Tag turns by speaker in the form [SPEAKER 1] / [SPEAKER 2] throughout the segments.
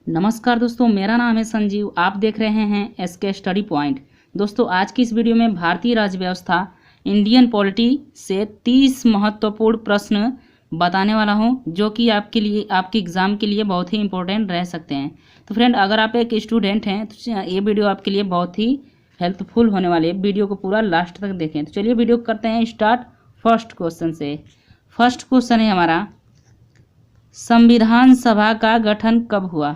[SPEAKER 1] नमस्कार दोस्तों, मेरा नाम है संजीव। आप देख रहे हैं एसके स्टडी पॉइंट। दोस्तों, आज की इस वीडियो में भारतीय राज्य व्यवस्था इंडियन पॉलिटी से 30 महत्वपूर्ण प्रश्न बताने वाला हूं, जो कि आपके लिए, आपके एग्ज़ाम के लिए बहुत ही इंपॉर्टेंट रह सकते हैं। तो फ्रेंड, अगर आप एक स्टूडेंट हैं तो ये वीडियो आपके लिए बहुत ही हेल्पफुल होने वाली है। वीडियो को पूरा लास्ट तक देखें। तो चलिए वीडियो करते हैं स्टार्ट फर्स्ट क्वेश्चन से। फर्स्ट क्वेश्चन है हमारा, संविधान सभा का गठन कब हुआ।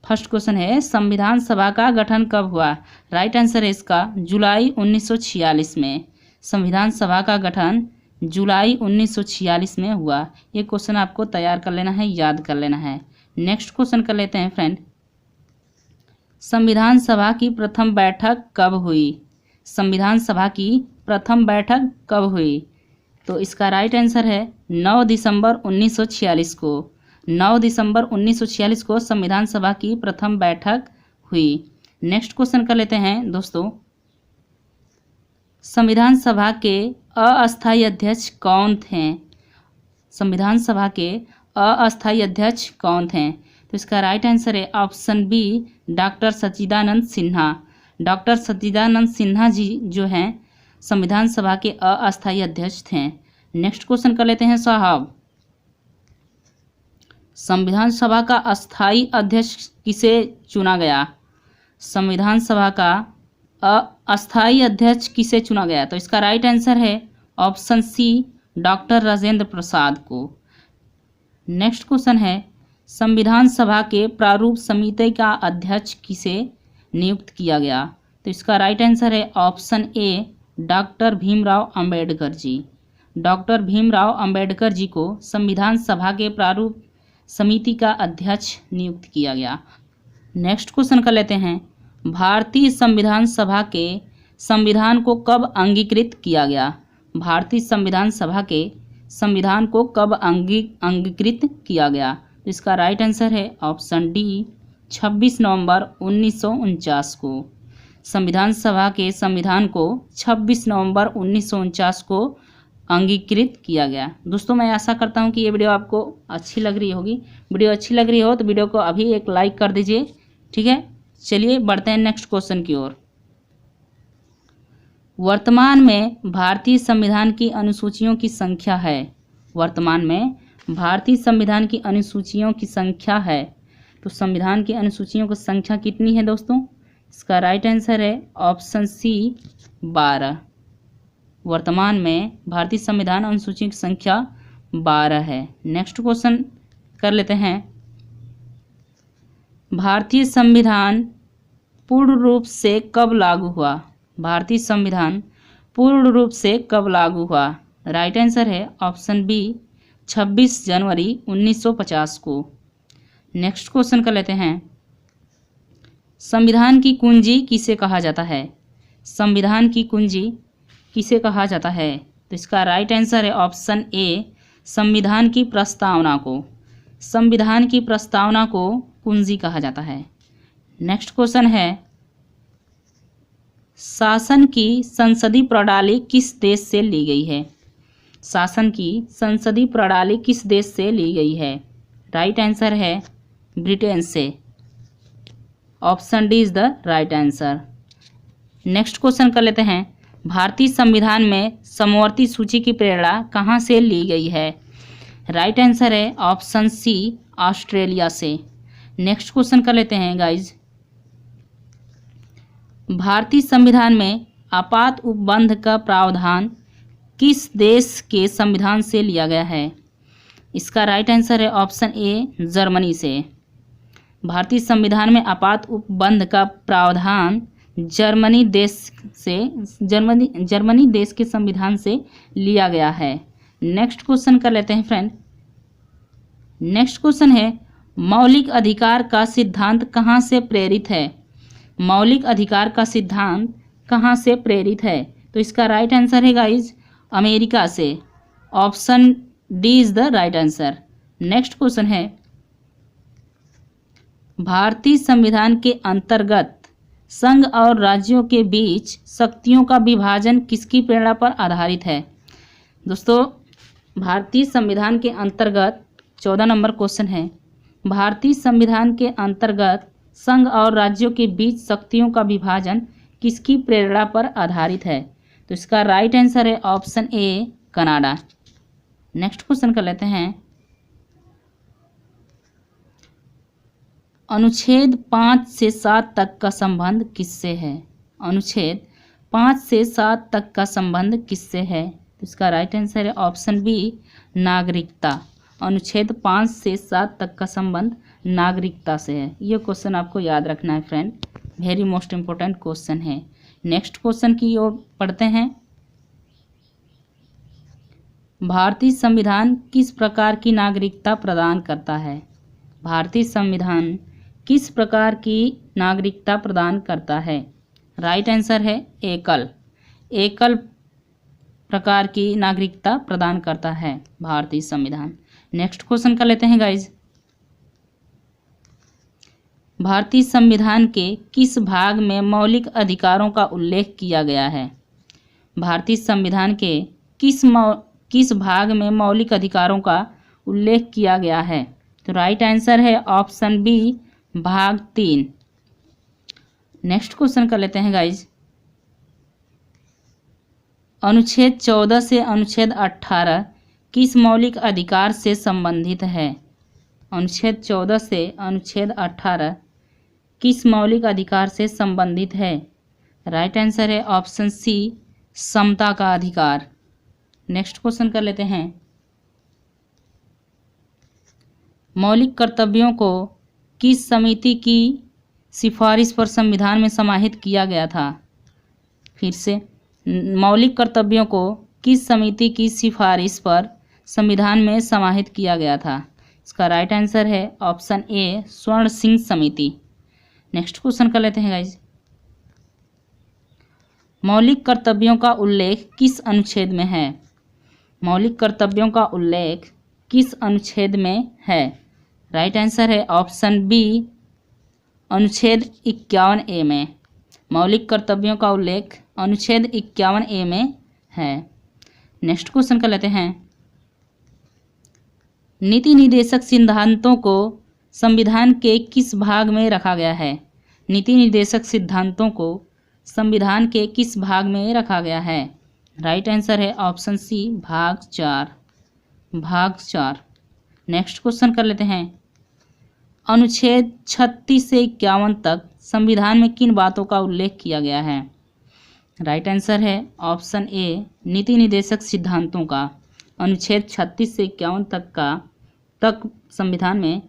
[SPEAKER 1] फर्स्ट क्वेश्चन है, संविधान सभा का गठन कब हुआ। राइट आंसर है इसका जुलाई 1946 में। संविधान सभा का गठन जुलाई 1946 में हुआ। ये क्वेश्चन आपको तैयार कर लेना है, याद कर लेना है। नेक्स्ट क्वेश्चन कर लेते हैं फ्रेंड, संविधान सभा की प्रथम बैठक कब हुई। संविधान सभा की प्रथम बैठक कब हुई। तो इसका राइट आंसर है 9 दिसंबर 1946 को। 9 दिसंबर 1946 को संविधान सभा की प्रथम बैठक हुई। नेक्स्ट क्वेश्चन कर लेते हैं दोस्तों, संविधान सभा के अस्थायी अध्यक्ष कौन थे। संविधान सभा के अस्थायी अध्यक्ष कौन थे। तो इसका राइट आंसर है ऑप्शन बी, डॉक्टर सच्चिदानंद सिन्हा। डॉक्टर सच्चिदानंद सिन्हा जी जो हैं संविधान सभा के अस्थायी अध्यक्ष थे। नेक्स्ट क्वेश्चन कर लेते हैं साहब, संविधान सभा का अस्थायी अध्यक्ष किसे चुना गया। संविधान सभा का अस्थायी अध्यक्ष किसे चुना गया। तो इसका राइट आंसर है option C, doctor Rajendra Prasad को। नेक्स्ट क्वेश्चन है, संविधान सभा के प्रारूप समिति का अध्यक्ष किसे नियुक्त किया गया। तो इसका राइट आंसर है option A, doctor Bhimrao Ambedkar ji. Doctor Bhimrao Ambedkar ji को संविधान सभा के प्रारूप समिति का अध्यक्ष नियुक्त किया गया। नेक्स्ट क्वेश्चन कर लेते हैं, भारतीय संविधान सभा के संविधान को कब अंगीकृत किया गया। भारतीय संविधान सभा के संविधान को कब अंगीकृत किया गया। तो इसका राइट आंसर है ऑप्शन डी, 26 नवंबर 1949 को। संविधान सभा के संविधान को 26 नवंबर 1949 को अंगीकृत किया गया। दोस्तों, मैं आशा करता हूं कि ये वीडियो आपको अच्छी लग रही होगी। वीडियो अच्छी लग रही हो तो वीडियो को अभी एक लाइक कर दीजिए, ठीक है। चलिए बढ़ते हैं नेक्स्ट क्वेश्चन की ओर। वर्तमान में भारतीय संविधान की अनुसूचियों की संख्या है। वर्तमान में भारतीय संविधान की अनुसूचियों की संख्या है। तो संविधान की अनुसूचियों की संख्या कितनी है दोस्तों। इसका राइट आंसर है ऑप्शन सी, 12। वर्तमान में भारतीय संविधान अनुसूची की संख्या 12 है। नेक्स्ट क्वेश्चन कर लेते हैं, भारतीय संविधान पूर्ण रूप से कब लागू हुआ। भारतीय संविधान पूर्ण रूप से कब लागू हुआ। राइट आंसर है ऑप्शन बी, 26 जनवरी 1950 को। नेक्स्ट क्वेश्चन कर लेते हैं, संविधान की कुंजी किसे कहा जाता है। संविधान की कुंजी किसे कहा जाता है। तो इसका राइट आंसर है ऑप्शन ए, संविधान की प्रस्तावना को। संविधान की प्रस्तावना को कुंजी कहा जाता है। नेक्स्ट क्वेश्चन है, शासन की संसदीय प्रणाली किस देश से ली गई है। शासन की संसदीय प्रणाली किस देश से ली गई है। राइट आंसर है ब्रिटेन से। Option D is the right answer. Next question कर लेते हैं, भारतीय संविधान में समवर्ती सूची की प्रेरणा कहाँ से ली गई है। राइट आंसर है ऑप्शन सी, ऑस्ट्रेलिया से। नेक्स्ट क्वेश्चन कर लेते हैं गाइज, भारतीय संविधान में आपात उपबंध का प्रावधान किस देश के संविधान से लिया गया है। इसका राइट आंसर है ऑप्शन ए, जर्मनी से। भारतीय संविधान में आपात उपबंध का प्रावधान जर्मनी देश के संविधान से लिया गया है। नेक्स्ट क्वेश्चन कर लेते हैं फ्रेंड। नेक्स्ट क्वेश्चन है, मौलिक अधिकार का सिद्धांत कहाँ से प्रेरित है। मौलिक अधिकार का सिद्धांत कहाँ से प्रेरित है। तो इसका राइट आंसर है गाइज अमेरिका से। Option D is the right answer. Next question है, भारतीय संविधान के अंतर्गत संघ और राज्यों के बीच शक्तियों का विभाजन किसकी प्रेरणा पर आधारित है। दोस्तों, भारतीय संविधान के अंतर्गत 14 नंबर क्वेश्चन है, भारतीय संविधान के अंतर्गत संघ और राज्यों के बीच शक्तियों का विभाजन किसकी प्रेरणा पर आधारित है? तो इसका राइट आंसर है ऑप्शन ए, कनाडा। नेक्स्ट क्वेश्चन कर लेते हैं, अनुच्छेद 5 से 7 तक का संबंध किससे है? अनुच्छेद 5 से 7 तक का संबंध किससे है? तो इसका राइट आंसर है ऑप्शन बी, नागरिकता। अनुच्छेद 5 से 7 तक का संबंध नागरिकता से है। ये क्वेश्चन आपको याद रखना है friend, very most important question है। नेक्स्ट क्वेश्चन की ओर पढ़ते हैं, भारतीय संविधान किस प्रकार की नागरिकता प्रदान करता है? भारतीय संविधान किस प्रकार की नागरिकता प्रदान करता है? राइट आंसर है एकल प्रकार की नागरिकता प्रदान करता है भारतीय संविधान। नेक्स्ट क्वेश्चन कर लेते हैं गाइज, भारतीय संविधान के किस भाग में मौलिक अधिकारों का उल्लेख किया गया है? भारतीय संविधान के किस भाग में मौलिक अधिकारों का उल्लेख किया गया है? तो राइट आंसर है ऑप्शन बी, भाग 3। नेक्स्ट क्वेश्चन कर लेते हैं गाइज, अनुच्छेद 14 से अनुच्छेद 18 किस मौलिक अधिकार से संबंधित है? अनुच्छेद 14 से अनुच्छेद 18 किस मौलिक अधिकार से संबंधित है? राइट आंसर है ऑप्शन सी, समता का अधिकार। नेक्स्ट क्वेश्चन कर लेते हैं, मौलिक कर्तव्यों को किस समिति की सिफारिश पर संविधान में समाहित किया गया था? फिर से, मौलिक कर्तव्यों को किस समिति की सिफारिश पर संविधान में समाहित किया गया था? इसका राइट आंसर है ऑप्शन ए, स्वर्ण सिंह समिति। नेक्स्ट क्वेश्चन कर लेते हैं गाइज, मौलिक कर्तव्यों का उल्लेख किस अनुच्छेद में है? मौलिक कर्तव्यों का उल्लेख किस अनुच्छेद में है? राइट आंसर है ऑप्शन बी, अनुच्छेद 51A में। मौलिक कर्तव्यों का उल्लेख अनुच्छेद 51A में है। नेक्स्ट क्वेश्चन कर लेते हैं, नीति निर्देशक सिद्धांतों को संविधान के किस भाग में रखा गया है? नीति निर्देशक सिद्धांतों को संविधान के किस भाग में रखा गया है? राइट आंसर है ऑप्शन सी, भाग 4। नेक्स्ट क्वेश्चन कर लेते हैं, अनुच्छेद 36 से 51 तक संविधान में किन बातों का उल्लेख किया गया है? राइट आंसर है ऑप्शन ए, नीति निर्देशक सिद्धांतों का। अनुच्छेद 36 से 51 तक संविधान में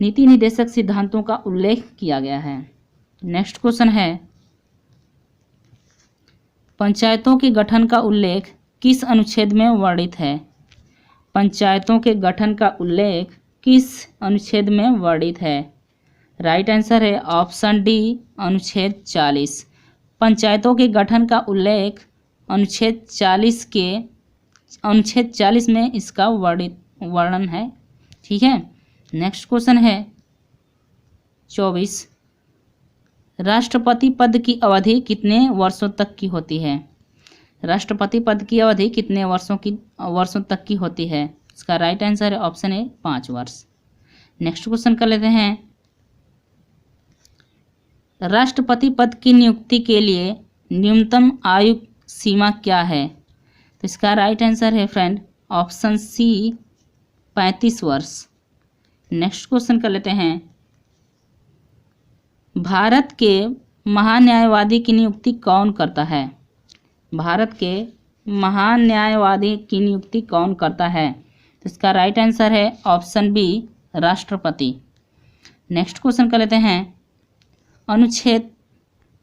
[SPEAKER 1] नीति निर्देशक सिद्धांतों का उल्लेख किया गया है। नेक्स्ट क्वेश्चन है, पंचायतों के गठन का उल्लेख किस अनुच्छेद में वर्णित है? पंचायतों के गठन का उल्लेख किस अनुच्छेद में वर्णित है? राइट आंसर है ऑप्शन डी, अनुच्छेद 40। पंचायतों के गठन का उल्लेख अनुच्छेद 40 में इसका वर्णन है। ठीक है। नेक्स्ट क्वेश्चन है 24, राष्ट्रपति पद की अवधि कितने वर्षों तक की होती है? राष्ट्रपति पद की अवधि कितने वर्षों तक की होती है? इसका राइट आंसर है ऑप्शन ए, 5 वर्ष। नेक्स्ट क्वेश्चन कर लेते हैं, राष्ट्रपति पद की नियुक्ति के लिए न्यूनतम आयु सीमा क्या है? तो इसका राइट आंसर है फ्रेंड ऑप्शन सी, 35 वर्ष। नेक्स्ट क्वेश्चन कर लेते हैं, भारत के महान्यायवादी की नियुक्ति कौन करता है? भारत के महान्यायवादी की नियुक्ति कौन करता है? तो इसका राइट आंसर है ऑप्शन बी, राष्ट्रपति। नेक्स्ट क्वेश्चन कर लेते हैं, अनुच्छेद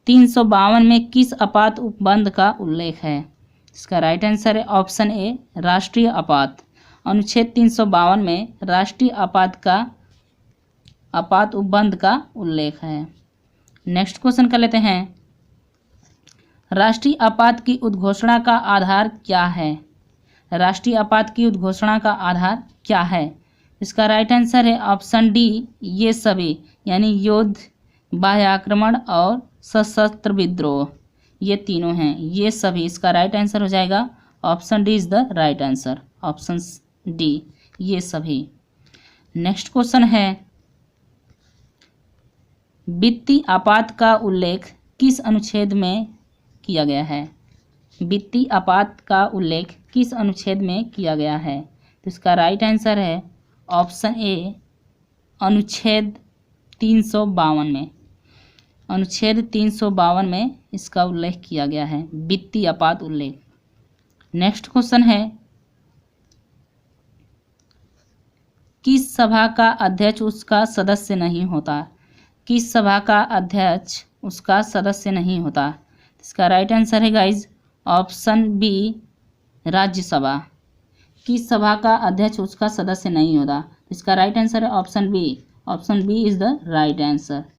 [SPEAKER 1] 352 में किस आपात उपबंध का उल्लेख है? इसका राइट आंसर है ऑप्शन ए, राष्ट्रीय आपात। अनुच्छेद 352 में राष्ट्रीय आपात उपबंध का उल्लेख है। नेक्स्ट क्वेश्चन कर लेते हैं, राष्ट्रीय आपात की उद्घोषणा का आधार क्या है? राष्ट्रीय आपात की उद्घोषणा का आधार क्या है? इसका राइट आंसर है ऑप्शन डी, ये सभी, यानी युद्ध, बाह्य आक्रमण और सशस्त्र विद्रोह, ये तीनों हैं, ये सभी। इसका राइट आंसर हो जाएगा option D is the right answer, option D, ये सभी। नेक्स्ट क्वेश्चन है, वित्तीय आपात का उल्लेख किस अनुच्छेद में किया गया है? वित्तीय आपात का उल्लेख किस अनुच्छेद में किया गया है? तो इसका राइट आंसर है ऑप्शन ए, अनुच्छेद 352 में। अनुच्छेद 352 में इसका उल्लेख किया गया है, वित्तीय आपात उल्लेख। नेक्स्ट क्वेश्चन है, किस सभा का अध्यक्ष उसका सदस्य नहीं होता? किस सभा का अध्यक्ष उसका सदस्य नहीं होता? इसका राइट आंसर है गाइज ऑप्शन बी, राज्यसभा। किस सभा का अध्यक्ष उसका सदस्य नहीं होता? इसका राइट आंसर है option B. Option B is the right answer.